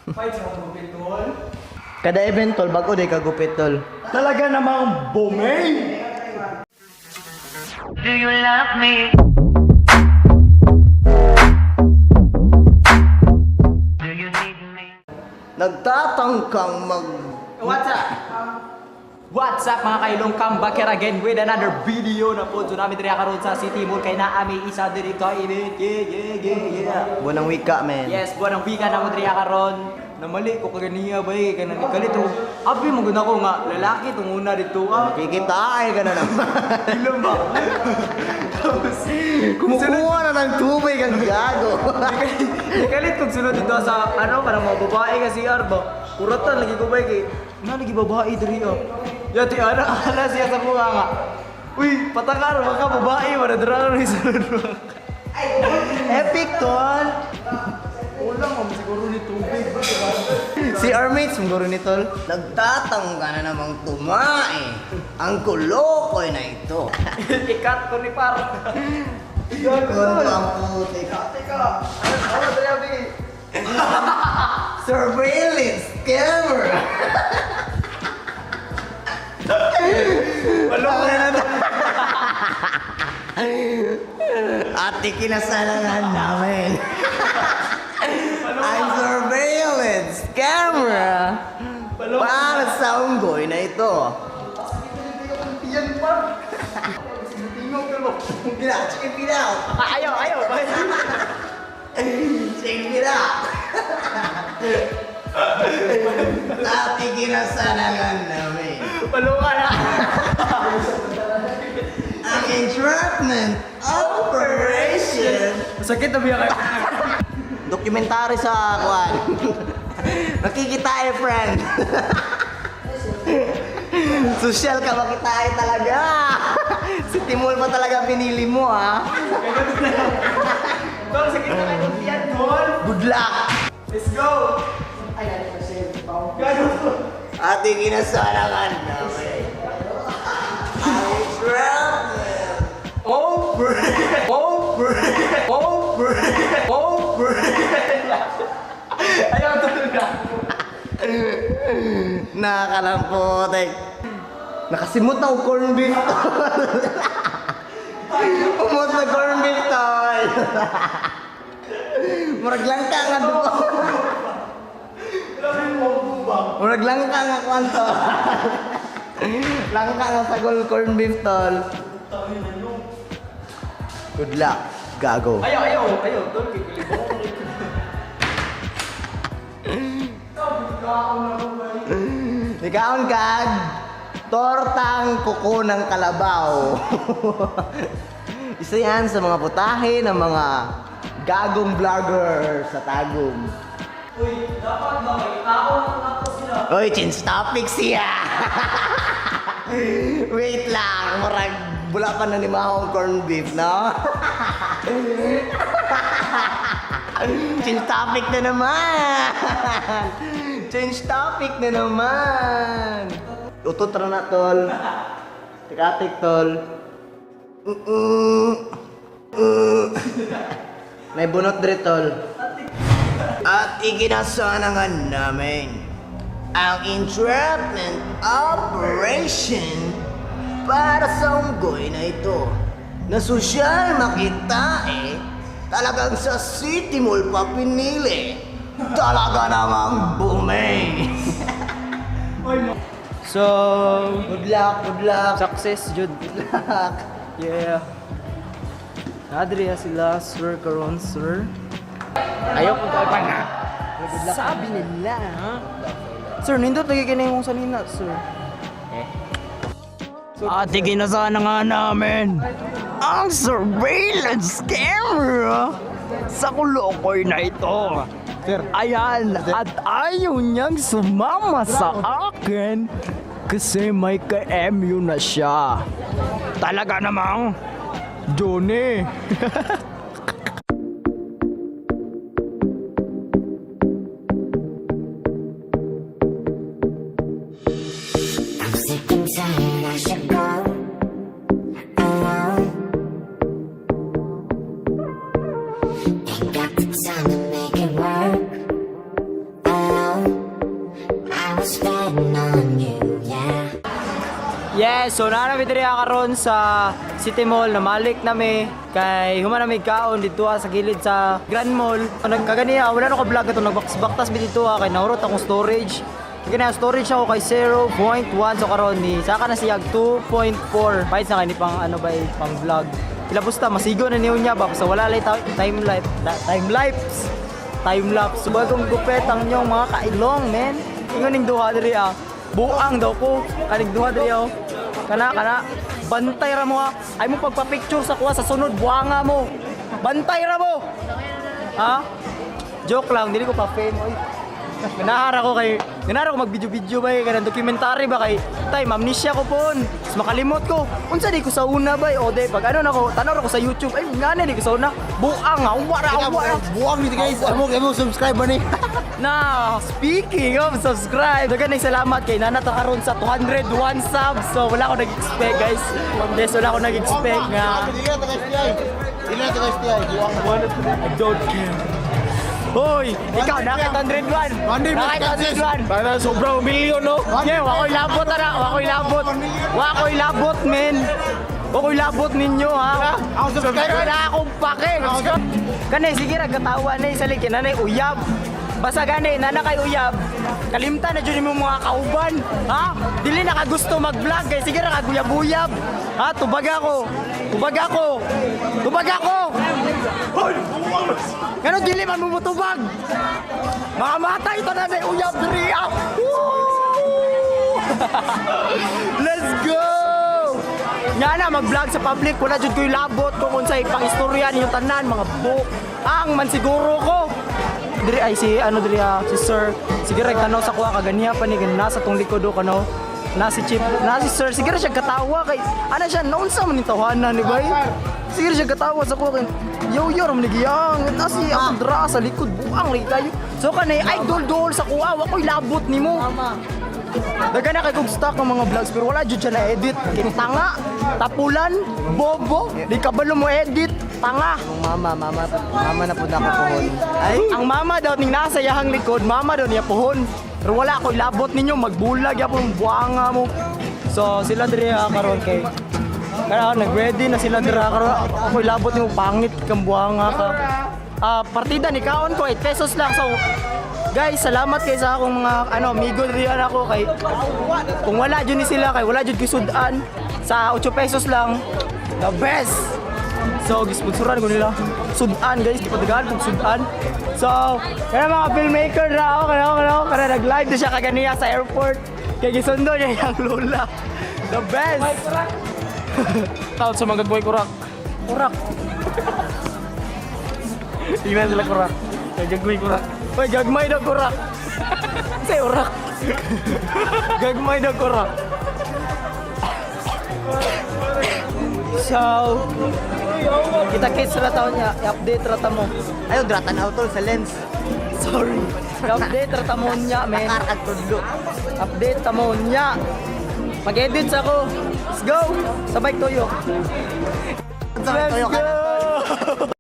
Fight sa gupit tol. Kada event tol, bago day kagupit tol. Talaga namang bumay! Do you love me? Do you need me? Nagtatangkang What's up mga kailong? Come back here again with another video na po. So namin diriya karon sa Citymall kay naami isa diri ka event. Yeah. Buwan ng wika, man. Yes, buwan ng wika na mo diriya karon. Namali ko kaganiya bay kay nanikalit ko. Abi mo gud ako nga lalaki tong una dito. Kikita ay ka na naman. Ilang ba? Kumukuha na ng tubig ang gago. Nikalit kong sunod dito sa ano para mga babae kasi arba. Kuratan lagi ko bay kay lagi babae diri Yati ana siya sa bunga nga. Uy, patakar mga babae manadra ni sunod. Epic tol. Ulang mo siguro ni tubig. Si our mates siguro ni tol. Nagtatangka na namang tumae. Ang kulokoy na ito. Ikat ko ni par. Konto ang putik. Teka. Ano dali abi? Surveillance camera. Walo ko na na. Ate kinasalangan namin. Ang surveillance camera para sa unggoy na ito. Tiyan pa. Tingog ka mo. Check it out. Ayaw. Check it out. Ate kinasalangan namin. Walo ka na. Ang entrapment operation. Sakit na biya kayo. Dokumentary sa kuan. Nakikita friend. Social ka makita talaga. Citymall pa talaga pinili mo ha. Tol, sakit na kayo. Tiyan, tol. Good luck. Let's go. Ay, ano pa siya? Gano'n. Ate kinasalangan namin. Ang entrapment Ayaw, tol na. Nakalamputik. Nakasimot na ang corn beef tol. Umot na corn beef tol. Murag lang ka nga doon. Murag lang ka nga kwanto. Lang ka nga sa corn beef tol. Good luck, gago. Ayaw, tol. Kikilip ako. Ikaon kag tortang kuko ng kalabaw. Isa yan sa mga putahe ng mga gagong vlogger sa Tagum. Uy, dapat ba may tao ako sila? Uy, change topic siya. Wait lang, murag bula pa na ni Mahong corn beef, no? Change topic na naman. Change topic na naman. Utot ra na tol. Tikatik tol. May bunot diri tol. At ikinasanangan namin ang entrapment operation para sa unggoy na ito. Na sosyal makita talagang sa Citymall pa pinili. Talaga namang bumay. So, Good luck. success, Jud. Good luck. Yeah. Nadriya sila, sir, karon, sir. Ayaw ko tayo pa nga. Sabi nila, ha? Sir, nindot lagi ka na yung sanina, sir. Ate, kinasana nga namin ang surveillance camera sa kulokoy na ito. Ayan, at ayaw niyang sumama sa akin kasi may ka-MU na siya. Talaga namang, Johnny. I'm sick and tired, I should go alone. Ain't got the time to make it work alone. spend on you, yeah. Yes, so naramid rin karon sa Citymall na malik nami kay human nami kaon dito sa gilid sa Grand Mall. Nagkaganiya wala na ko vlog ato nagbaktas mi dito kay naurot akong storage. Kaya storage ako kay 0.1 so karon ni saka na siyag 2.4. Bayad sa kani pang ano bay pang vlog. Ilabusta masigo na niyo niya ba sa wala lay time lapse. So bagong gupet ang inyong mga kailong men. Ingon ning duha diri buang daw ko kanig duha diri kana bantay ra mo ay mo pagpa-picture sa kuha sa sunod buanga mo bantay ra mo joke lang dili ko pa fame oy Ganahara ko mag-video-video ba kanang documentary ba kay tay amnesia ko pon mas makalimot ko unsa di ko sa una ba o day pag ano nako tanaw ko sa YouTube ay ngane di ko sa una buang wara Buwang nito guys. Amo subscribe ba ni? na speaking of subscribe dagan salamat kay nana ta karon sa 201 subs so wala ko nag-expect guys wala ko nag-expect nga I don't care hoy ikaw nakit 101 para sobrang milyon no yeah wakoy labot men wakoy labot ninyo ha subscribe na akong pake kanay sige ra katawa na isa liki nanay uyab basta gani nana kay uyab kalimtan na dyan mo mga kauban ha dili na ka gusto mag-vlog kay sige ra kaguyab-uyab ha tubag ako Gano dili man mo tubag mga matay ito na uyab diri let's go nga na mag-vlog sa public wala jud ko'y labot kung unsay pang-istorya ninyong tanan mga ang man siguro ko diri ay si sir sige reg tanaw sa kuha kaganiya pa ni nasa tong likod do kano na si sir sige ra siya katawa kay ana siya noon sa man tawanan ni bay sige ra siya katawa sa kuha kay yo ram nigiyang na si ako dra sa likod buang lagi kayo so kanay idol sa kuha wa koy labot nimo daga na kay kog stock ng mga vlogs pero wala jud siya na edit kay tanga tapulan bobo di kabalo mo edit tanga Mama na pud ako pohon. ay ang mama daw ning nasa yahang likod mama daw niya pohon pero wala ko labot ninyo magbulag yapon buanga mo so sila diri karon kay kaya nag-ready na sila diri karon ako labot nimo pangit kang buanga ka partida ni kaon ko 8 pesos lang so guys salamat kay sa akong mga amigo diri ako kay kung wala jud ni sila kay wala jud gisudan sa 8 pesos lang the best so gisponsoran ko nila sudan guys ipadagan kog sudan so kaya mga filmmaker na ako kana nag-live na siya kaganiya sa airport kay gisundo niya yung lola the best taon sa mga gagaway kurak tingnan sila kurak kay gagaway kurak oy gagmay daw kurak say urak gagmay daw kurak so kita-kits ra taon niya i-update ra ta mo Ayo dratan auto sa lens. sorry i-update ra ta mo niya men Karag tudlo. update ta mo niya mag-edit ako let's go sabay toyo Sabay toyo ka na. go